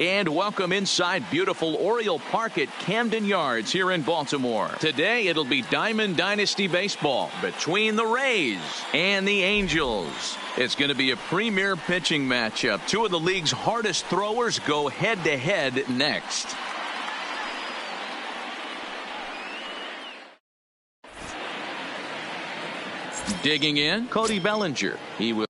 And welcome inside beautiful Oriole Park at Camden Yards here in Baltimore. Today it'll be Diamond Dynasty Baseball between the Rays and the Angels. It's going to be a premier pitching matchup. Two of the league's hardest throwers go head-to-head next. Digging in, Cody Bellinger. He will.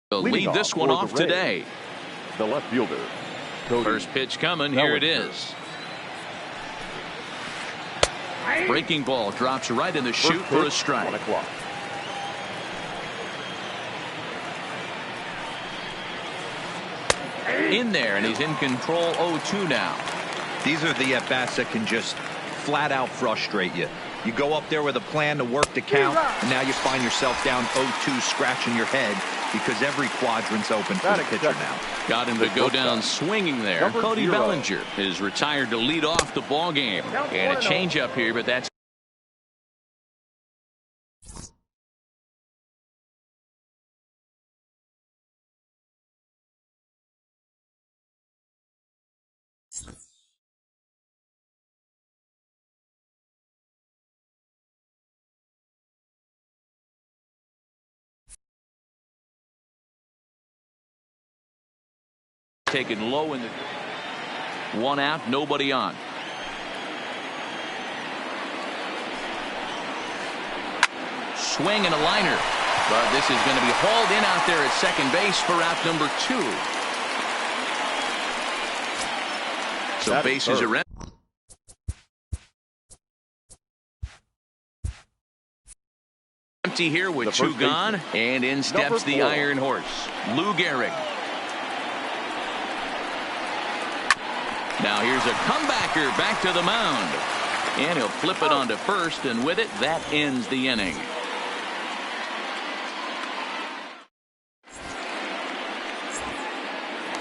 They'll lead this one off today. The left fielder. Cody. First pitch coming. Here it is. Breaking ball drops right in the chute for a strike. In there, and he's in control 0-2 now. These are the at-bats that can just flat out frustrate you. You go up there with a plan to work the count, and now you find yourself down 0-2 scratching your head because every quadrant's open for the pitcher now. Got him to go down swinging there. Cody Bellinger is retired to lead off the ball game. And a changeup here, but that's taken low in the 1 out, nobody on. Swing and a liner, but this is going to be hauled in out there at second base for out number 2. So bases are empty. Empty here with 2 gone, and in steps the Iron Horse, Lou Gehrig. Now here's a comebacker back to the mound. And he'll flip it onto first, and with it, that ends the inning.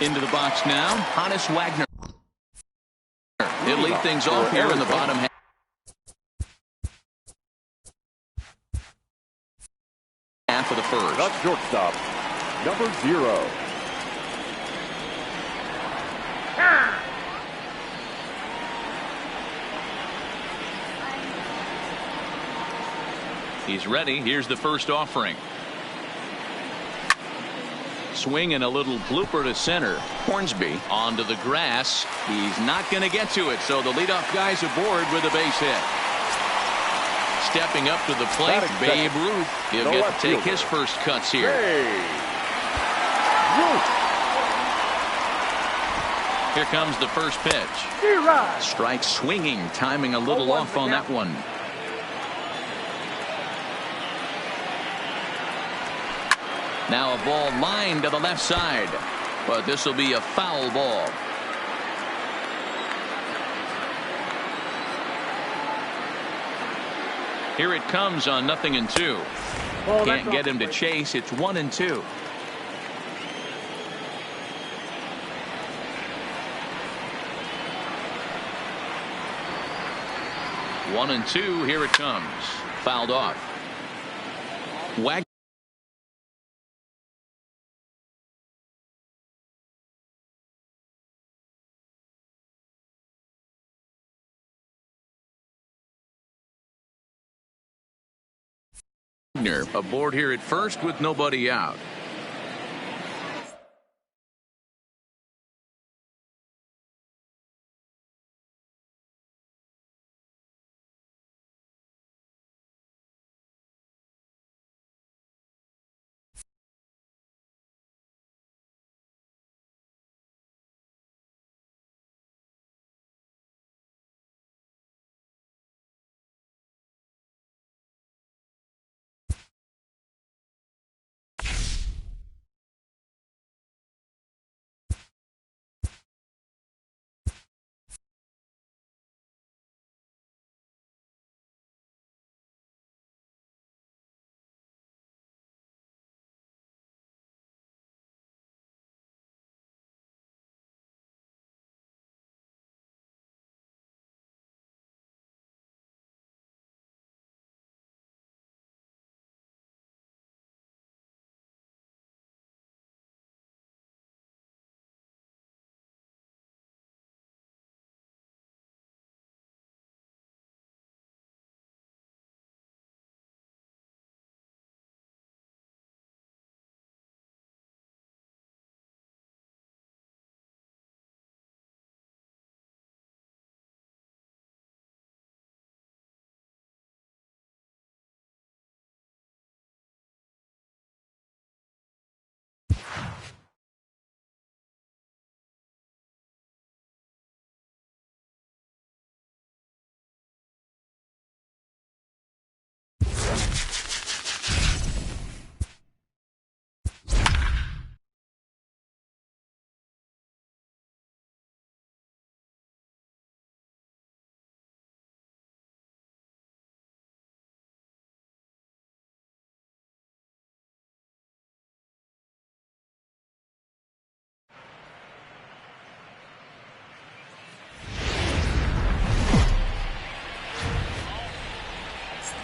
Into the box now, Hannes Wagner. He'll lead things off here in the bottom half. Half of the first. That's shortstop, number 0. He's ready. Here's the first offering. Swing and a little blooper to center. Hornsby onto the grass. He's not going to get to it, so the leadoff guy's aboard with a base hit. Stepping up to the plate, Babe Ruth. He'll get to take his first cuts here. Here comes the first pitch. Strike swinging, timing a little off on that one. Now a ball lined to the left side, but this will be a foul ball. Here it comes on 0-2. Can't get him to chase. It's 1-2. One and two. Here it comes. Fouled off. Wagner. Aboard here at first with nobody out.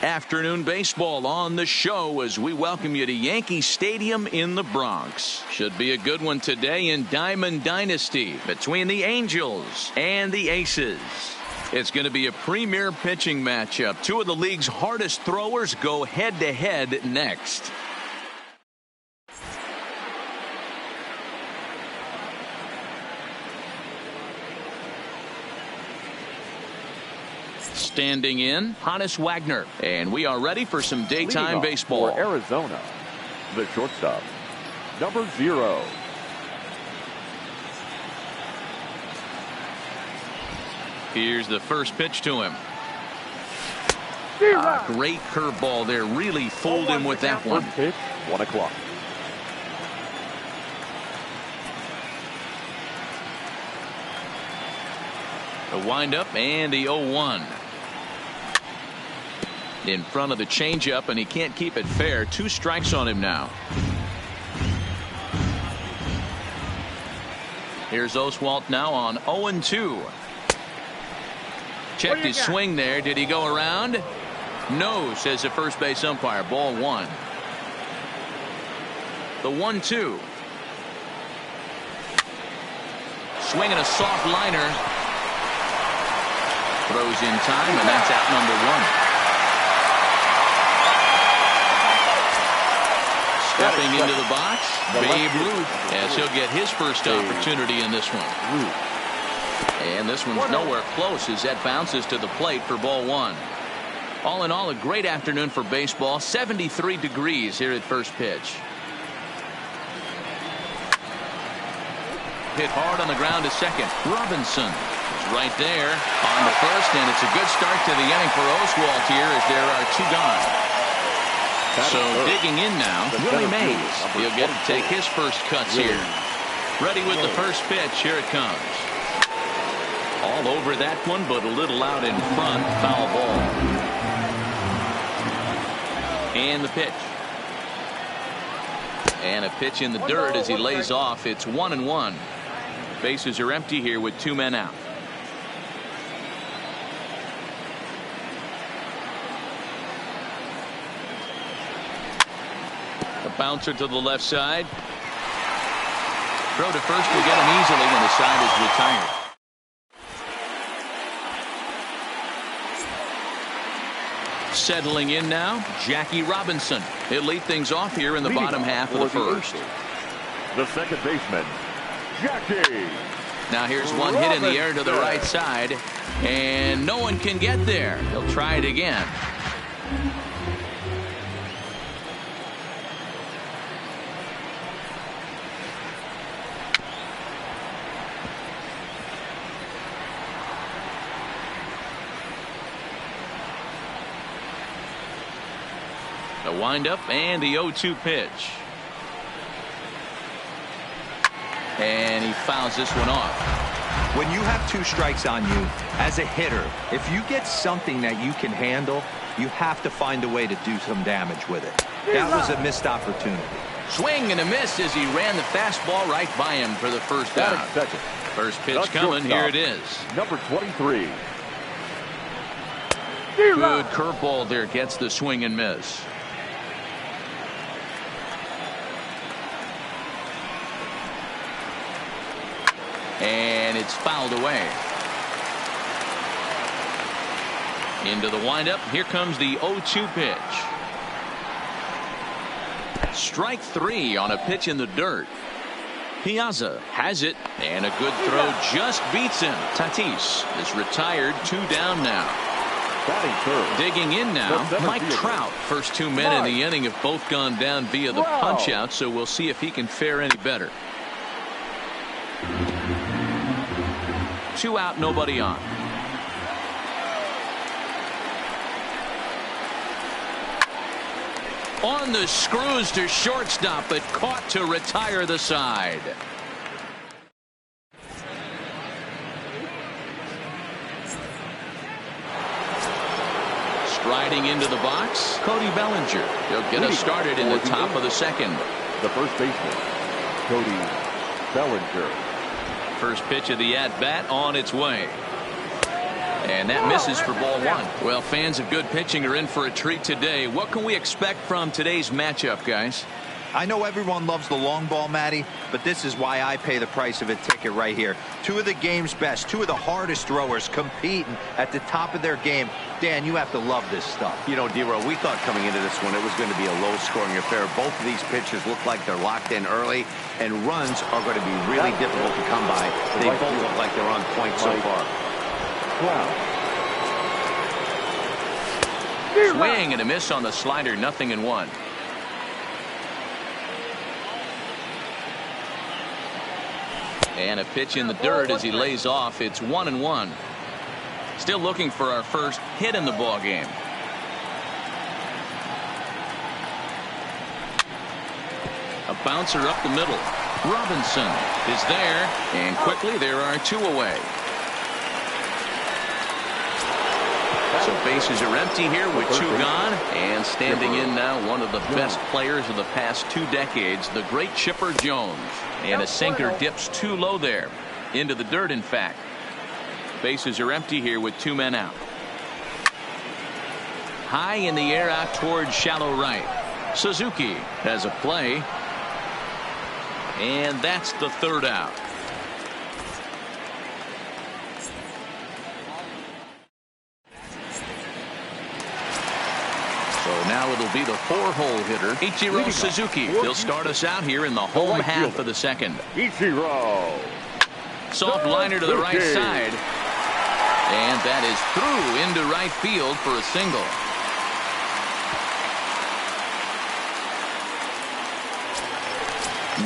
Afternoon baseball on the show as we welcome you to Yankee Stadium in the Bronx. Should be a good one today in Diamond Dynasty between the Angels and the Aces. It's going to be a premier pitching matchup. Two of the league's hardest throwers go head-to-head next. Standing in, Honus Wagner. And we are ready for some daytime baseball. For Arizona, the shortstop, number 0. Here's the first pitch to him. Great curveball there. Really fooled him with that one. First pitch, 1 o'clock. The windup and the 0-1. In front of the changeup, and he can't keep it fair. 2 strikes on him now. Here's Oswalt now on 0-2. Checked his swing there. Did he go around? No, says the first base umpire. Ball 1. The 1-2. Swinging a soft liner. Throws in time, and that's out number 1. Stepping into the box, Babe Ruth, as he'll get his first opportunity in this one. And this one's nowhere close as that bounces to the plate for ball 1. All in all, a great afternoon for baseball. 73 degrees here at first pitch. Hit hard on the ground to second. Robinson is right there on the first, and it's a good start to the inning for Oswalt here as there are 2 gone. So digging in now, Willie Mays. He'll get to take his first cuts here. Ready with the first pitch. Here it comes. All over that one, but a little out in front. Foul ball. And the pitch. And a pitch in the dirt as he lays off. It's 1-1. Bases are empty here with 2 men out. bouncer to the left side. Throw to first will get him easily when the side is retired. Settling in now, Jackie Robinson. He'll lead things off here in the bottom half of the first. The second baseman, Jackie. Now here's one hit in the air to the right side, and no one can get there. He'll try it again. The windup and the 0-2 pitch. And he fouls this one off. When you have 2 strikes on you, as a hitter, if you get something that you can handle, you have to find a way to do some damage with it. That was a missed opportunity. Swing and a miss as he ran the fastball right by him for the first down. First pitch coming. Here it is. Number 23. Good curveball there. Gets the swing and miss. And it's fouled away. Into the windup. Here comes the 0-2 pitch. Strike 3 on a pitch in the dirt. Piazza has it, and a good throw just beats him. Tatis is retired. 2 down now. Digging in now, Mike Trout. First 2 men in the inning have both gone down via the punch out, so we'll see if he can fare any better. 2 out, nobody on. On the screws to shortstop, but caught to retire the side. Striding into the box, Cody Bellinger. He'll get us started in the top of the second. The first baseman, Cody Bellinger. First pitch of the at-bat on its way. And that misses for ball 1. Well, fans of good pitching are in for a treat today. What can we expect from today's matchup, guys? I know everyone loves the long ball, Matty, but this is why I pay the price of a ticket right here. 2 of the game's best, 2 of the hardest throwers competing at the top of their game. Dan, you have to love this stuff. You know, D-Row, we thought coming into this one it was going to be a low-scoring affair. Both of these pitchers look like they're locked in early, and runs are going to be really difficult to come by. They both look like they're on point so far. Swing and a miss on the slider. 0-1. And a pitch in the dirt as he lays off. It's 1-1. Still looking for our first hit in the ball game. A bouncer up the middle. Robinson is there, and quickly there are 2 away. So bases are empty here with 2 gone, and standing in now one of the best players of the past 2 decades, the great Chipper Jones. And a sinker dips too low there, into the dirt in fact. Bases are empty here with 2 men out. High in the air out towards shallow right. Suzuki has a play, and that's the 3rd out. So now it'll be the 4-hole hitter, Ichiro Suzuki. He'll start us out here in the home half of the second. Ichiro. Soft liner to the right side. And that is through into right field for a single.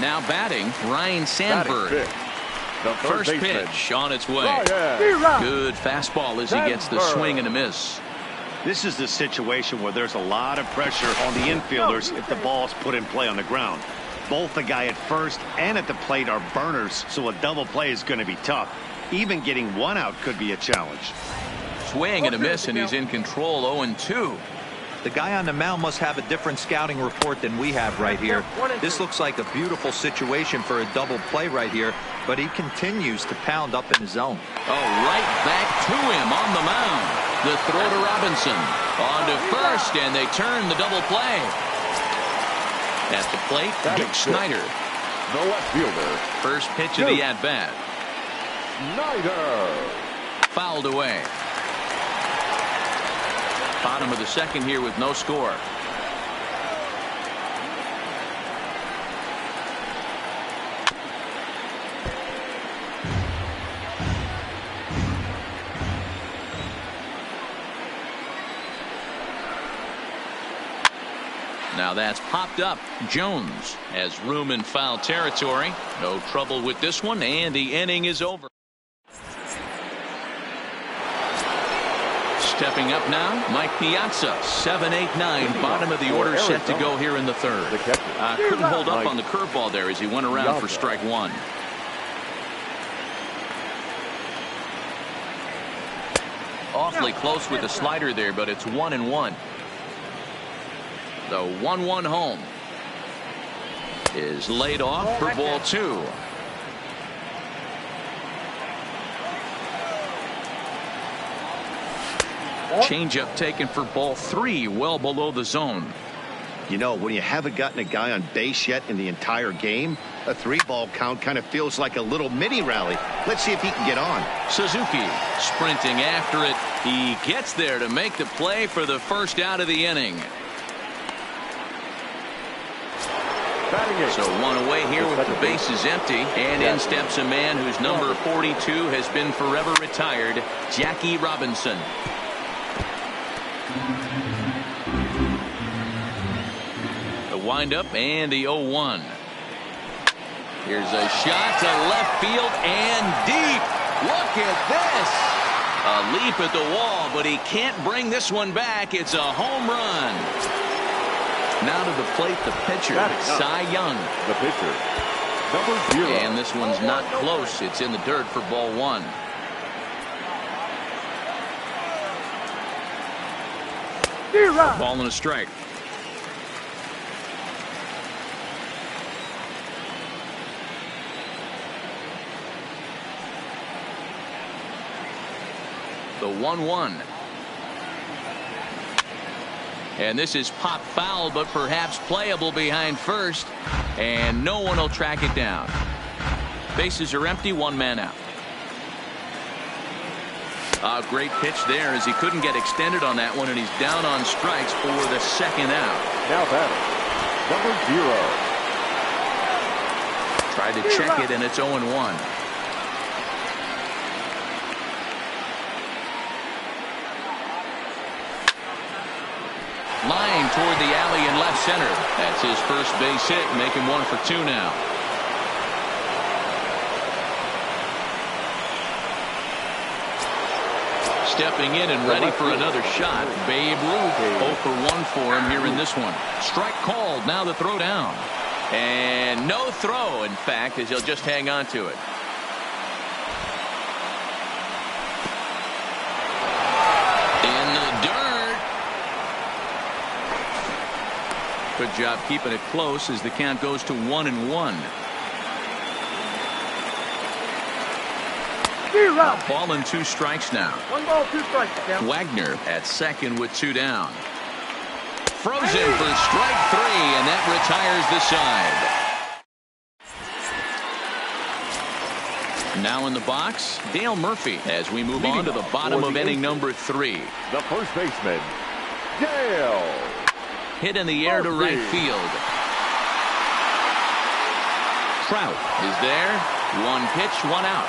Now batting, Ryan Sandberg. The First pitch on its way. Good fastball as he gets the swing and a miss. This is the situation where there's a lot of pressure on the infielders if the ball's put in play on the ground. Both the guy at first and at the plate are burners, so a double play is going to be tough. Even getting 1 out could be a challenge. Swing and a miss, and he's in control. 0-2. The guy on the mound must have a different scouting report than we have right here. This looks like a beautiful situation for a double play right here, but he continues to pound up in his zone. Oh, right back to him on the mound. The throw to Robinson. On to first, and they turn the double play. At the plate, Duke Snyder. The left fielder. First pitch of the at-bat. Snyder. Fouled away. Bottom of the second here with no score. Now that's popped up. Jones has room in foul territory. No trouble with this one, and the inning is over. Stepping up now, Mike Piazza, 7-8-9, bottom of the order, set to go here in the third. Couldn't hold up on the curveball there as he went around for strike one. Awfully close with the slider there, but it's 1-1. The 1-1 home is laid off for ball two. Changeup taken for ball three, well below the zone. You know, when you haven't gotten a guy on base yet in the entire game, a 3-ball count kind of feels like a little mini rally. Let's see if he can get on. Suzuki sprinting after it. He gets there to make the play for the first out of the inning. So one away here with the bases empty, and in steps a man whose number 42 has been forever retired, Jackie Robinson. The windup and the 0-1. Here's a shot to left field and deep. Look at this. A leap at the wall, but he can't bring this one back. It's a home run. Now to the plate, the pitcher, Cy Young. The pitcher, number 0. And this one's not close. It's in the dirt for ball one. Ball and a strike. The 1-1. And this is pop foul, but perhaps playable behind first. And no one will track it down. Bases are empty, one man out. A great pitch there as he couldn't get extended on that one, and he's down on strikes for the second out. Now batting, number 0. Tried to check it, and it's 0-1. Line toward the alley in left center. That's his first base hit, making 1 for 2 now. Stepping in and ready for another shot. Babe Ruth 0 for 1 for him here in this one. Strike called. Now the throw down. And no throw, in fact, as he'll just hang on to it. In the dirt. Good job keeping it close as the count goes to 1-1. A ball and 2 strikes now. 1 ball, 2 strikes. Down. Wagner at second with 2 down. Frozen for strike 3, and that retires the side. Now in the box, Dale Murphy as we move on to the bottom of inning number 3. The first baseman, Dale. Hit in the air to right field. Trout is there. 1 pitch, 1 out.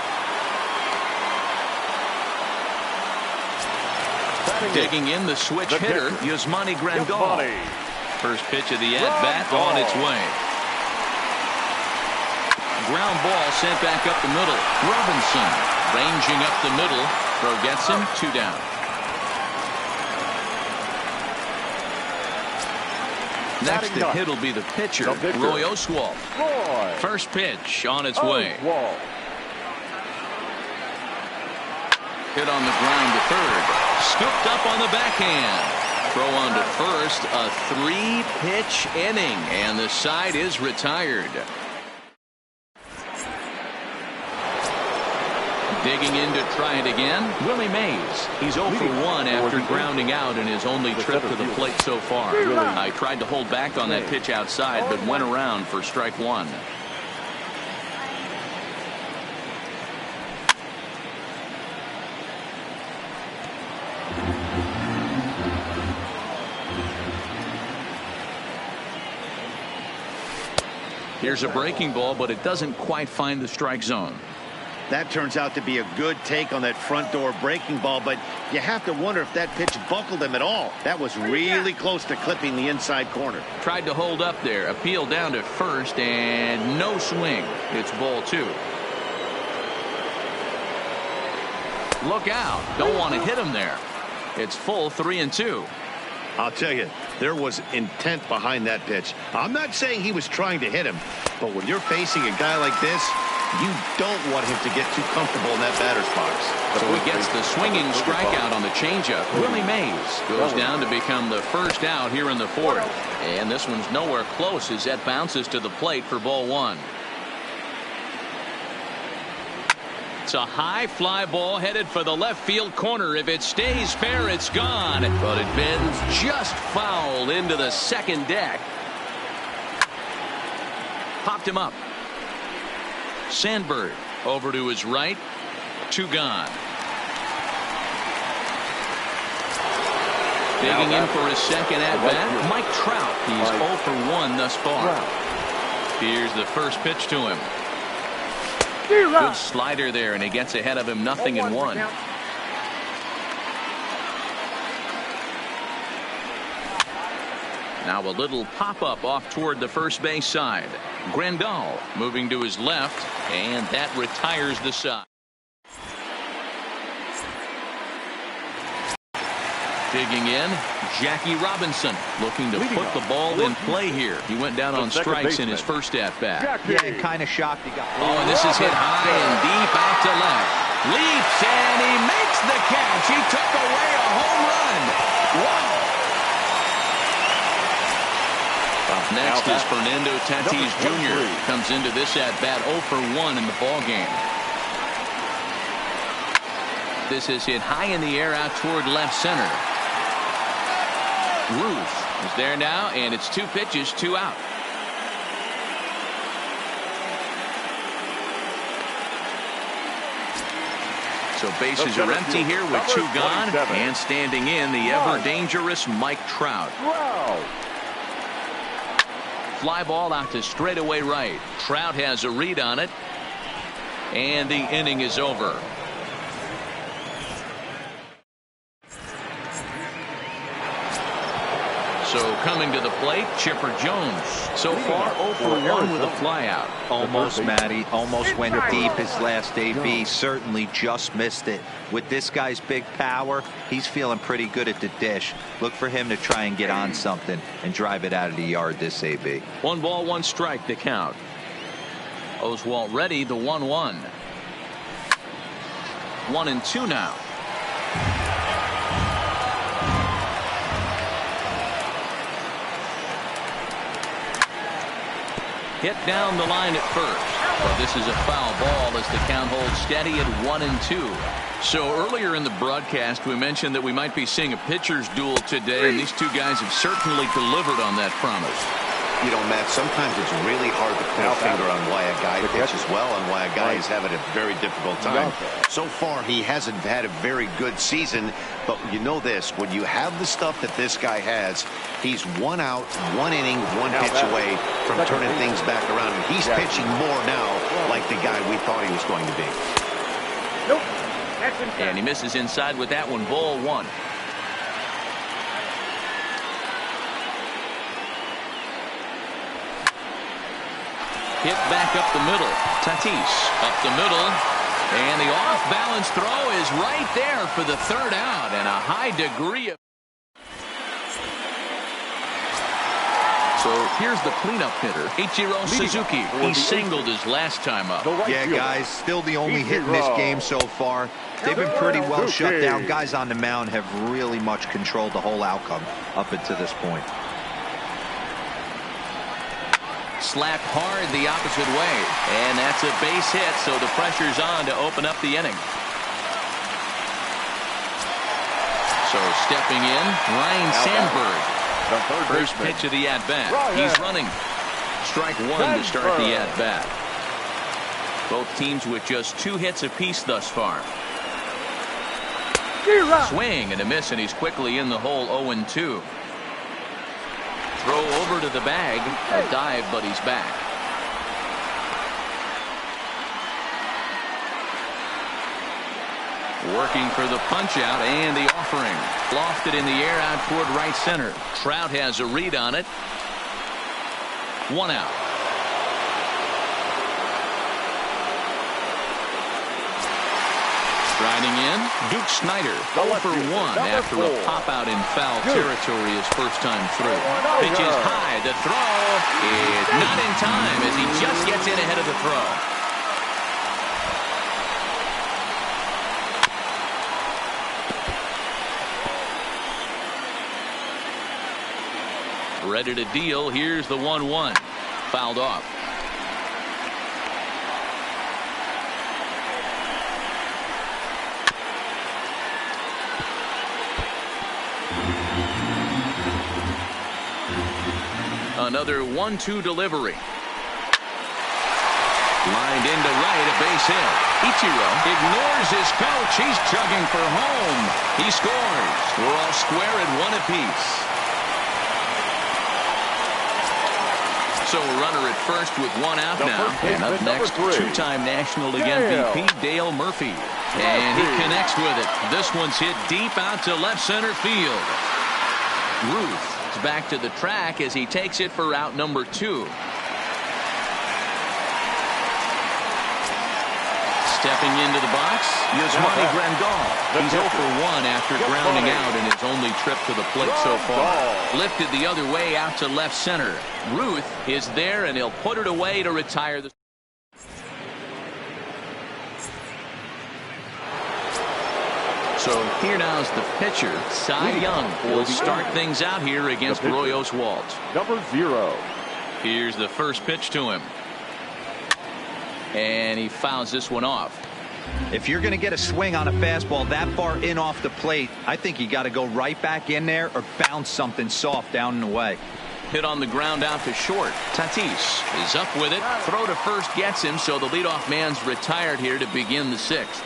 Digging in the switch hitter, Yasmani Grandal. First pitch of the at-bat on its way. Ground ball sent back up the middle. Robinson ranging up the middle. Throw gets him, 2 down. Next to hit will be the pitcher, Roy Oswalt. First pitch on its way. Hit on the ground to third. Scooped up on the backhand. Throw on to first. A 3-pitch inning, and the side is retired. Digging in to try it again, Willie Mays. He's 0 for 1 after grounding out in his only trip to the plate so far. I tried to hold back on that pitch outside, but went around for strike one. Here's a breaking ball, but it doesn't quite find the strike zone. That turns out to be a good take on that front door breaking ball, but you have to wonder if that pitch buckled him at all. That was really close to clipping the inside corner. Tried to hold up there, appeal down to first, and no swing. It's ball two. Look out. Don't want to hit him there. It's full 3-2. I'll tell you, there was intent behind that pitch. I'm not saying he was trying to hit him, but when you're facing a guy like this, you don't want him to get too comfortable in that batter's box. So he gets the swinging strikeout on the changeup. Willie Mays goes down to become the first out here in the fourth. And this one's nowhere close as that bounces to the plate for ball one. It's a high fly ball headed for the left field corner. If it stays fair, it's gone. But it bends just foul into the second deck. Popped him up. Sandberg over to his right. Two gone. Digging in for his second at bat, Mike Trout. He's 0 for 1 thus far. Here's the first pitch to him. Good slider there, and he gets ahead of him 0-1. Now a little pop-up off toward the first base side. Grandal moving to his left, and that retires the side. Digging in, Jackie Robinson looking to put the ball in play here. He went down on strikes in his first at-bat. Yeah, kind of shocked he got. Oh, and this is hit high and deep out to left. Leaps, and he makes the catch. He took away a home run. Wow. Up next is Fernando Tatis Jr. Comes into this at-bat 0 for 1 in the ballgame. This is hit high in the air out toward left center. Ruth is there now, and it's 2 pitches, 2 out. So bases are empty here with 2 gone, and standing in the ever-dangerous Mike Trout. Fly ball out to straightaway right. Trout has a read on it, and the inning is over. So coming to the plate, Chipper Jones. So far 0 for 1 with a flyout. Almost, Matty. Almost went deep his last AB. Certainly just missed it. With this guy's big power, he's feeling pretty good at the dish. Look for him to try and get on something and drive it out of the yard this AB. 1 ball, 1 strike to count. Oswalt ready, the 1-1. 1-2 now. Hit down the line at first. But this is a foul ball as the count holds steady at 1-2. So earlier in the broadcast, we mentioned that we might be seeing a pitcher's duel today, and these two guys have certainly delivered on that promise. You know, Matt, sometimes it's really hard to put a finger on why a guy pitches well and why a guy is having a very difficult time. So far, he hasn't had a very good season, but you know this, when you have the stuff that this guy has, he's 1 out, 1 inning, 1 pitch away from turning things back around. And he's pitching more now like the guy we thought he was going to be. And he misses inside with that one, ball 1. Hit back up the middle. Tatis up the middle. And the off-balance throw is right there for the 3rd out, and a high degree of... So here's the cleanup hitter, Ichiro Suzuki. He singled his last time up. Yeah, guys, still the only hit in this game so far. They've been pretty well shut down. Guys on the mound have really much controlled the whole outcome up until this point. Slapped hard the opposite way, and that's a base hit, so the pressure's on to open up the inning. So stepping in, Ryan Sandberg. The third First baseman. pitch of the at-bat. He's running. Strike one to start the at-bat. Both teams with just 2 hits apiece thus far. Swing and a miss, and he's quickly in the hole. 0-2. Throw over to the bag. A dive, but he's back. Working for the punch out and the offering. Lofted in the air out toward right center. Trout has a read on it. 1 out. Striding in, Duke Snyder. 0 for 1 after a pop out in foul territory his first time through. Pitch is high. The throw is not in time as he just gets in ahead of the throw. Ready to deal. Here's the 1-1. Fouled off. Another 1-2 delivery. Lined into right, a base hit. Ichiro ignores his coach. He's chugging for home. He scores. We're all square at 1 apiece. So a runner at first with 1 out now. And up next, 2-time National League MVP Dale Murphy. And he connects with it. This one's hit deep out to left center field. Ruth is back to the track as he takes it for out number 2. Stepping into the box, Yasmani Grandal. He's 0 for 1 after grounding out in his only trip to the plate so far. Lifted the other way out to left center. Ruth is there, and he'll put it away to retire the. So here now is the pitcher, Cy Young. Will start things out here against Roy Oswalt. Number 0. Here's the first pitch to him. And he fouls this one off. If you're going to get a swing on a fastball that far in off the plate, I think you got to go right back in there or bounce something soft down and away. Hit on the ground out to short. Tatis is up with it. Throw to first gets him, so the leadoff man's retired here to begin the 6th.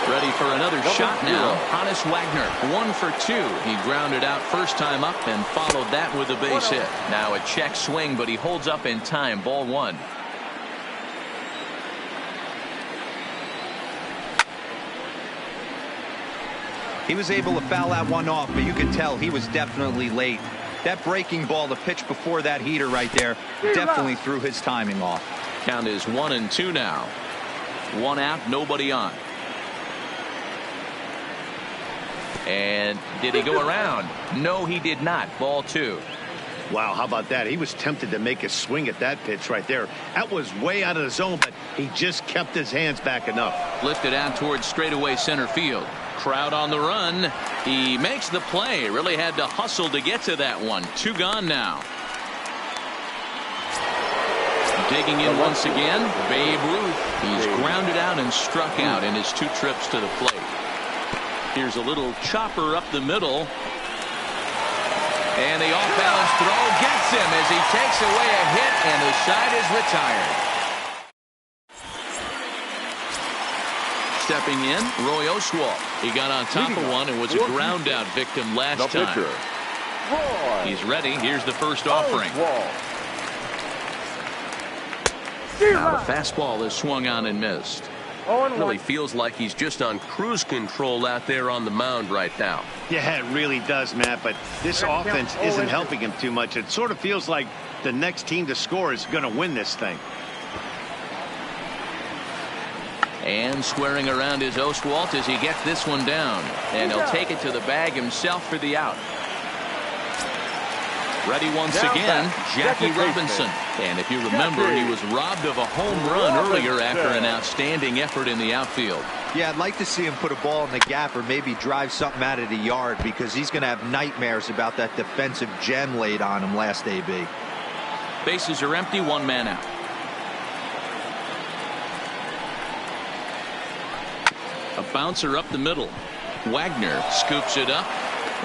Ready for another shot now. Hannes Wagner, 1 for 2. He grounded out first time up and followed that with a base hit. Now a check swing, but he holds up in time. Ball 1. He was able to foul that one off, but you could tell he was definitely late. That breaking ball, the pitch before that heater right there, definitely threw his timing off. Count is 1-2 now. 1 out, nobody on. And did he go around? No, he did not. Ball 2. Wow, how about that? He was tempted to make a swing at that pitch right there. That was way out of the zone, but he just kept his hands back enough. Lifted out towards straightaway center field. Crowd on the run. He makes the play. Really had to hustle to get to that one. 2 gone now. Digging in once again, Babe Ruth. He's grounded out and struck out in his 2 trips to the plate. Here's a little chopper up the middle. And the off-balance throw gets him as he takes away a hit, and the side is retired. Stepping in, Roy Oswalt. He got on top of one and was a ground-out victim last time. He's ready. Here's the first offering. Now the fastball is swung on and missed. Really feels like he's just on cruise control out there on the mound right now. Yeah, it really does, Matt, but this offense isn't helping him too much. It sort of feels like the next team to score is going to win this thing. And squaring around is Oswalt as he gets this one down. And he'll take it to the bag himself for the out. Ready once again, Jackie Robinson. And if you remember, he was robbed of a home run earlier after an outstanding effort in the outfield. Yeah, I'd like to see him put a ball in the gap or maybe drive something out of the yard, because he's going to have nightmares about that defensive gem laid on him last AB. Bases are empty, 1 man out. A bouncer up the middle. Wagner scoops it up.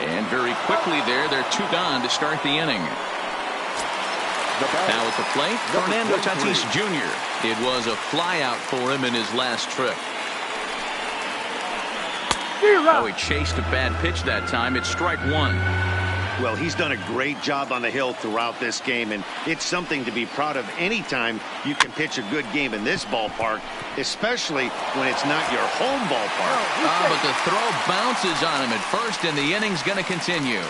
And very quickly there, they're 2 gone to start the inning. Now at the plate, Fernando Tatis Jr. It was a flyout for him in his last trip. Oh, he chased a bad pitch that time. It's strike 1. Well, he's done a great job on the hill throughout this game, and it's something to be proud of anytime you can pitch a good game in this ballpark, especially when it's not your home ballpark. But the throw bounces on him at first, and the inning's going to continue.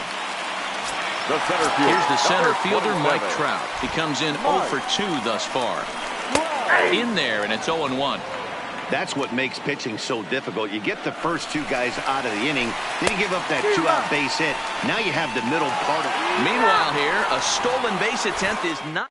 Here's the center fielder, Mike Trout. He comes in 0 for 2 thus far. In there, and it's 0-1. That's what makes pitching so difficult. You get the first 2 guys out of the inning, then you give up that 2-out base hit. Now you have the middle part of it. Meanwhile here, a stolen base attempt is not.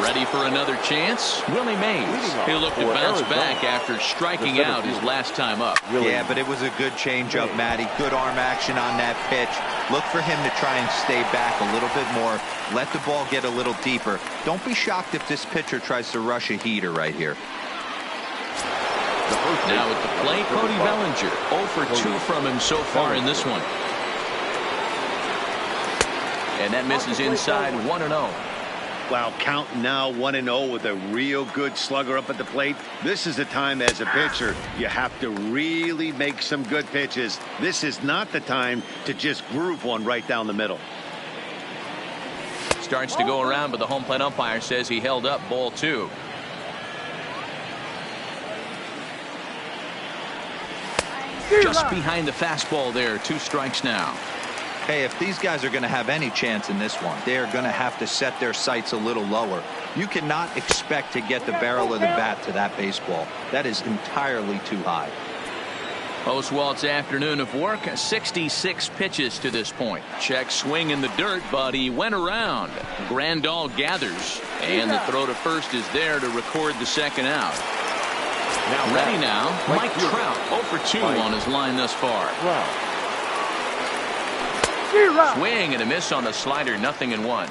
Ready for another chance? Willie Mays. He'll look to bounce back after striking out his last time up. Yeah, but it was a good changeup, Matty. Good arm action on that pitch. Look for him to try and stay back a little bit more. Let the ball get a little deeper. Don't be shocked if this pitcher tries to rush a heater right here. Now at the plate, Cody Bellinger. 0 for 2 from him so far in this one. And that misses inside 1-0. Wow, count now 1-0 with a real good slugger up at the plate. This is the time as a pitcher you have to really make some good pitches. This is not the time to just groove one right down the middle. Starts to go around, but the home plate umpire says he held up ball 2. Just behind the fastball there. 2 strikes now. Hey, if these guys are going to have any chance in this one, they are going to have to set their sights a little lower. You cannot expect to get the barrel of the bat to that baseball. That is entirely too high. Oswalt's afternoon of work, 66 pitches to this point. Check swing in the dirt, but he went around. Grandal gathers, and the throw to first is there to record the second out. Ready now, Mike Trout, 0 for 2 on his line thus far. Swing and a miss on the slider, 0-1.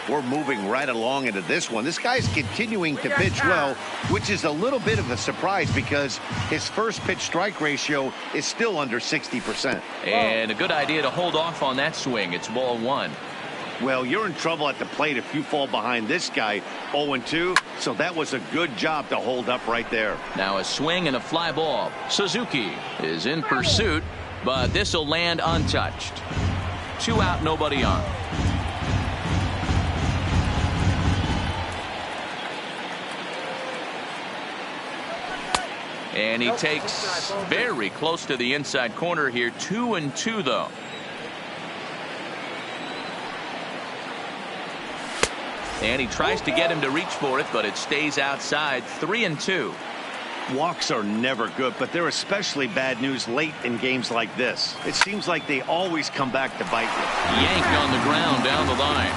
We're moving right along into this one. This guy's continuing to pitch well, which is a little bit of a surprise because his first pitch strike ratio is still under 60%. And a good idea to hold off on that swing. It's ball 1. Well, you're in trouble at the plate if you fall behind this guy 0-2, so that was a good job to hold up right there. Now a swing and a fly ball. Suzuki is in pursuit, but this will land untouched. 2 out, nobody on. And he takes very close to the inside corner here. 2-2 though. And he tries to get him to reach for it, but it stays outside. 3-2. Walks are never good, but they're especially bad news late in games like this. It seems like they always come back to bite you. Yanked on the ground down the line.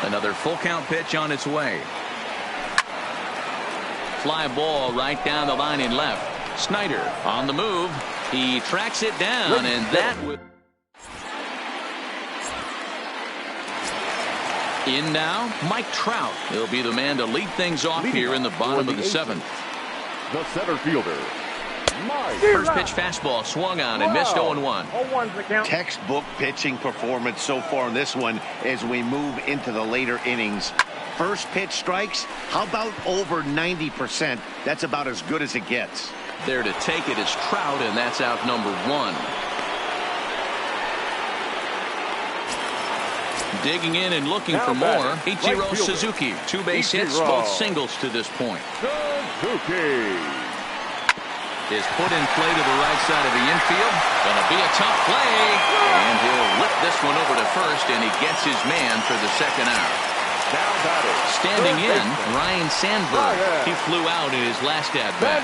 Another full count pitch on its way. Fly ball right down the line in left. Snyder on the move. He tracks it down, and that would. In now, Mike Trout. He'll be the man to lead things off here in the bottom of the 7th. The center fielder, Mike. First pitch fastball swung on and missed 0-1. Textbook pitching performance so far in this one as we move into the later innings. First pitch strikes, how about over 90%? That's about as good as it gets. There to take it is Trout, and that's out number 1. Digging in and looking for more. Ichiro Suzuki. 2 base hits, both singles to this point. Suzuki is put in play to the right side of the infield. Gonna be a tough play. And he'll whip this one over to first, and he gets his man for the second out. Standing in, Ryan Sandberg. He flew out in his last at-bat.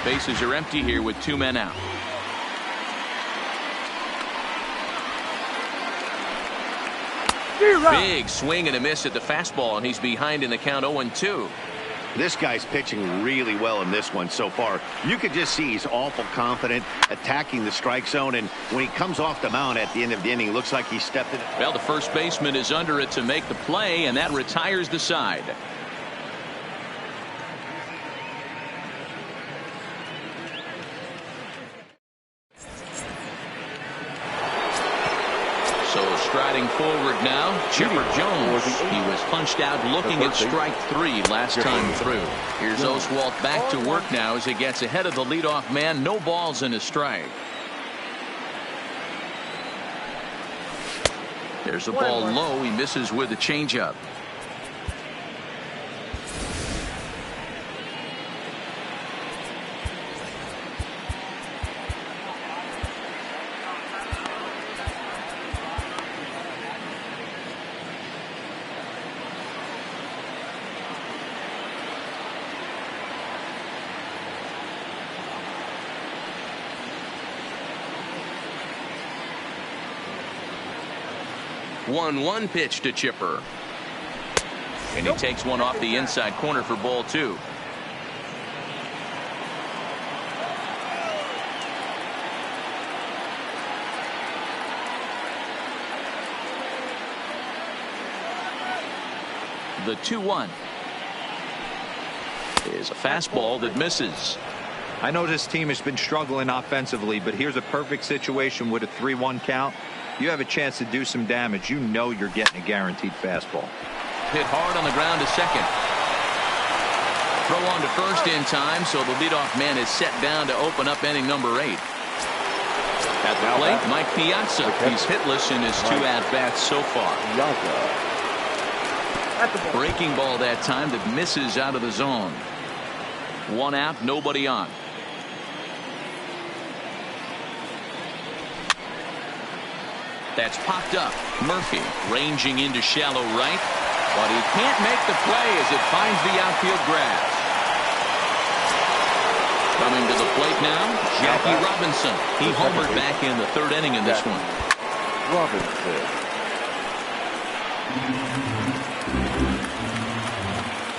Bases are empty here with 2 men out. Big swing and a miss at the fastball, and he's behind in the count 0-2. This guy's pitching really well in this one so far. You could just see he's awful confident attacking the strike zone, and when he comes off the mound at the end of the inning, it looks like he stepped in. Well, the first baseman is under it to make the play, and that retires the side. So striding forward now, Chipper Jones. He was punched out looking at strike 3 last time through. Here's Oswalt back to work now as he gets ahead of the leadoff man. No balls in his strike. There's the ball low. He misses with a changeup. One pitch to Chipper. And he takes one off the inside corner for ball 2. The 2-1 is a fastball that misses. I know this team has been struggling offensively, but here's a perfect situation with a 3-1 count. You have a chance to do some damage. You know you're getting a guaranteed fastball. Hit hard on the ground to second. Throw on to first in time, so the leadoff man is set down to open up inning number 8. At the plate, Mike Piazza. He's hitless in his 2 at-bats so far. Breaking ball that time that misses out of the zone. 1 out, nobody on. That's popped up. Murphy ranging into shallow right, but he can't make the play as it finds the outfield grass. Coming to the plate now, Jackie Robinson. He homered back in the 3rd inning in this one. Robinson.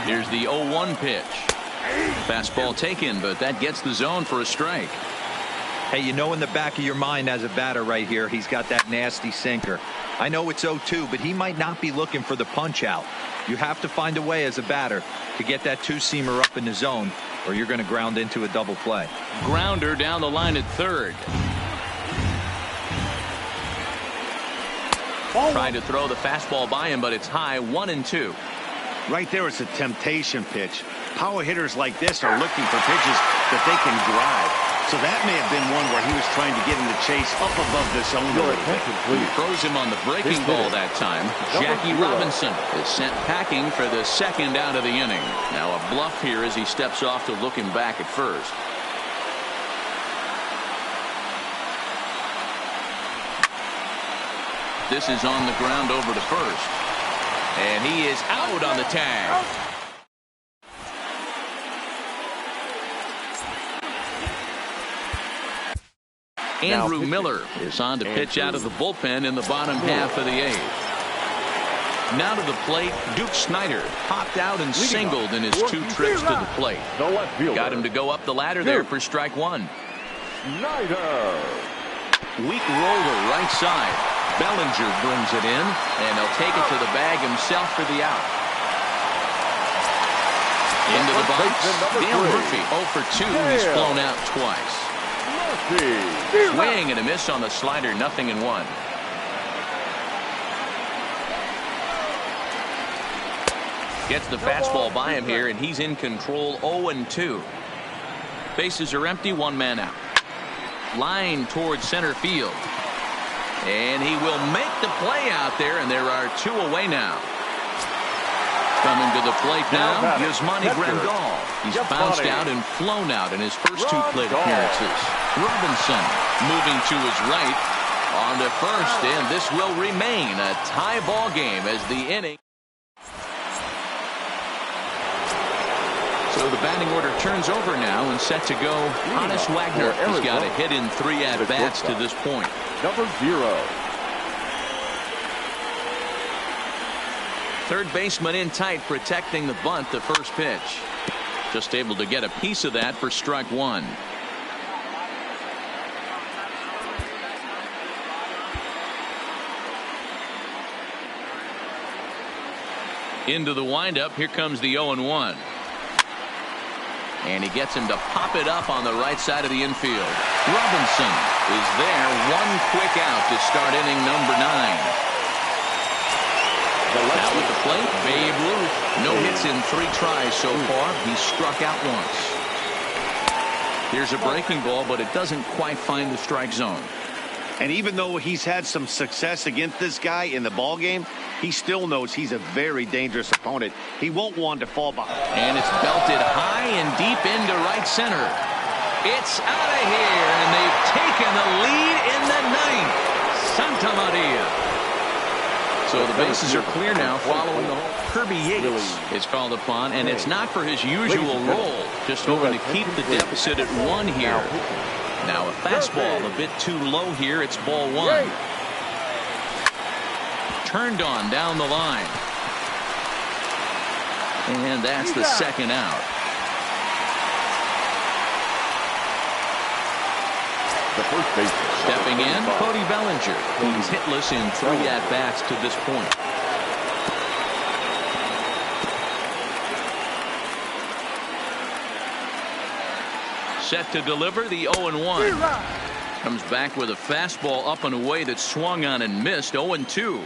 Here's the 0-1 pitch. Fastball taken, but that gets the zone for a strike. Hey, you know in the back of your mind as a batter right here, he's got that nasty sinker. I know it's 0-2, but he might not be looking for the punch out. You have to find a way as a batter to get that 2-seamer up in the zone, or you're going to ground into a double play. Grounder down the line at 3rd. Trying to throw the fastball by him, but it's high. 1-2. Right there, it's a temptation pitch. Power hitters like this are looking for pitches that they can drive. So that may have been one where he was trying to get him to chase up above the zone. He throws him on the breaking ball that time. Jackie Robinson is sent packing for the 2nd out of the inning. Now a bluff here as he steps off to look him back at first. This is on the ground over to first. And he is out on the tag. Andrew Miller is on to pitch out of the bullpen in the bottom half of the 8th. Now to the plate, Duke Snyder popped out and singled in his 2 trips to the plate. Got him to go up the ladder there for strike 1. Snyder. Weak roller right side. Bellinger brings it in, and he'll take it to the bag himself for the out. Into the box, Dan Murphy 0 for 2. He's flown out twice. Swing and a miss on the slider, 0-1. Gets the fastball by him here, and he's in control. 0-2. Bases are empty, 1 man out. Line towards center field. And he will make the play out there, and there are 2 away now. Coming to the plate now, Yasmani Grandal. He's bounced out and flown out in his first 2 plate appearances. Robinson moving to his right on to first, and this will remain a tie ball game as the inning. So the batting order turns over now and set to go. Hannes Wagner has got a hit in 3 at-bats to this point. Number 0. Third baseman in tight, protecting the bunt. The first pitch. Just able to get a piece of that for strike one. Into the windup. Here comes the 0-1. And he gets him to pop it up on the right side of the infield. Robinson is there. One quick out to start inning number 9. Now with the plate, Babe Ruth. No hits in 3 tries so far. He struck out once. Here's a breaking ball, but it doesn't quite find the strike zone. And even though he's had some success against this guy in the ball game, he still knows he's a very dangerous opponent. He won't want to fall behind. And it's belted high and deep into right center. It's out of here, and they've taken the lead in the 9th. Santa Maria. So the bases are clear now following the hole. Kirby Yates is called upon, and it's not for his usual role. Just hoping to keep the deficit at 1 here. Now a fastball a bit too low here. It's ball 1. Turned on down the line. And that's the second out. The first baseman. Stepping in, Cody Bellinger. He's hitless in 3 at-bats to this point. Set to deliver the 0-1. Comes back with a fastball up and away that swung on and missed. 0-2.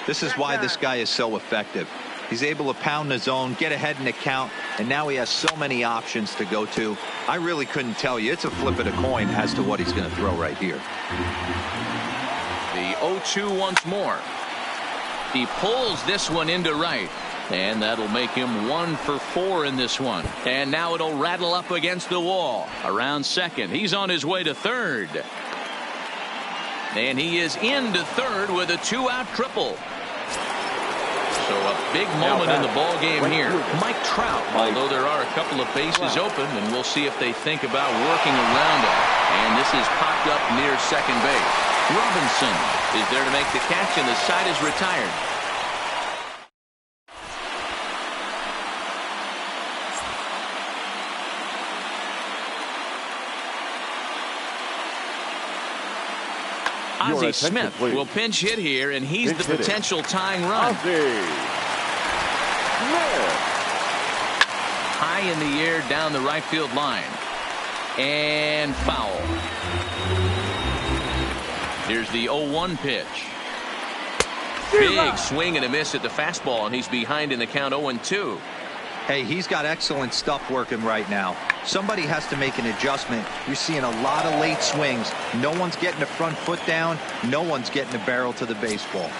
This is why this guy is so effective. He's able to pound the zone, get ahead in the count, and now he has so many options to go to. I really couldn't tell you. It's a flip of the coin as to what he's going to throw right here. The 0-2 once more. He pulls this one into right. And that'll make him 1 for 4 in this one. And now it'll rattle up against the wall. Around second. He's on his way to third. And he is into third with a 2-out triple. So a big moment in the ball game here. Mike Trout, although there are a couple of bases open, and we'll see if they think about working around it. And this is popped up near second base. Robinson is there to make the catch, and the side is retired. Ozzie Smith will pinch hit here, and he's the potential tying run. High in the air down the right field line. And foul. Here's the 0-1 pitch. Big swing and a miss at the fastball, and he's behind in the count 0-2. Hey, he's got excellent stuff working right now. Somebody has to make an adjustment. You're seeing a lot of late swings. No one's getting the front foot down. No one's getting the barrel to the baseball.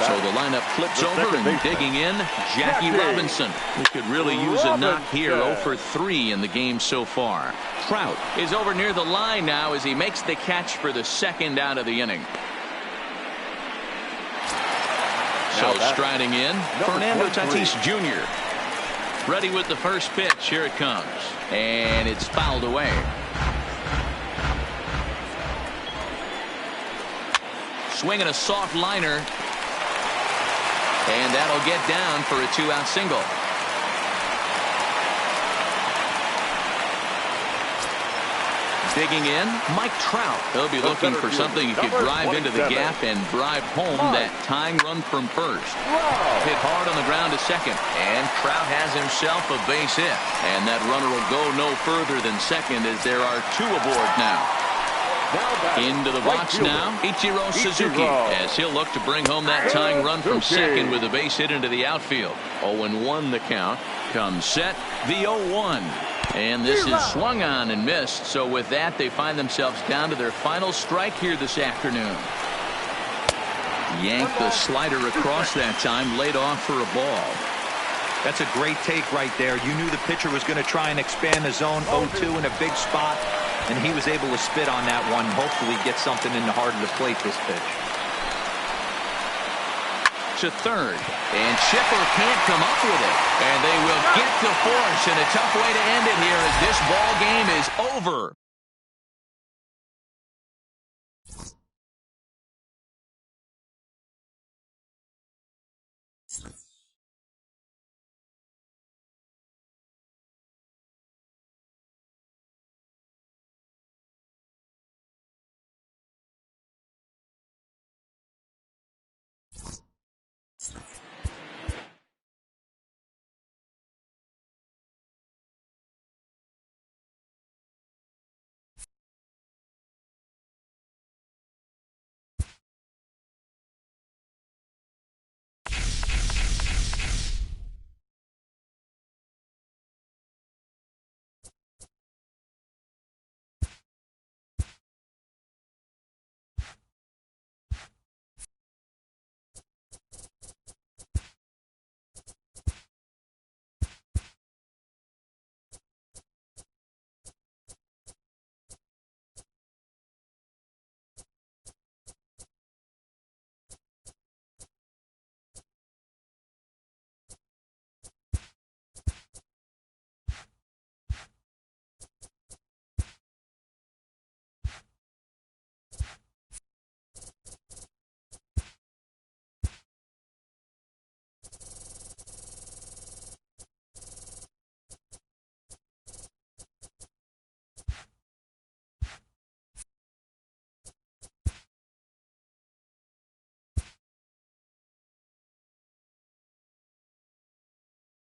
So the lineup flips over, and digging in, Jackie Robinson. He could really use a knock here. 0 for 3 in the game so far. Trout is over near the line now as he makes the catch for the second out of the inning. So striding in, Fernando Tatis Jr. Ready with the first pitch. Here it comes. And it's fouled away. Swinging a soft liner. And that'll get down for a 2-out single. Digging in, Mike Trout. He'll be looking for something he could drive into the gap and drive home that tying run from first. Hit hard on the ground to second, and Trout has himself a base hit. And that runner will go no further than second as there are 2 aboard now. Into the box now, Ichiro Suzuki, as he'll look to bring home that tying run from second with a base hit into the outfield. 0-1 the count. Comes set, the 0-1. And this is swung on and missed. So with that, they find themselves down to their final strike here this afternoon. Yanked the slider across that time, laid off for a ball. That's a great take right there. You knew the pitcher was going to try and expand the zone. 0-2 in a big spot, and he was able to spit on that one. Hopefully get something in the heart of the plate this pitch. To third, and Chipper can't come up with it, and they will get to force, and a tough way to end it here as this ball game is over.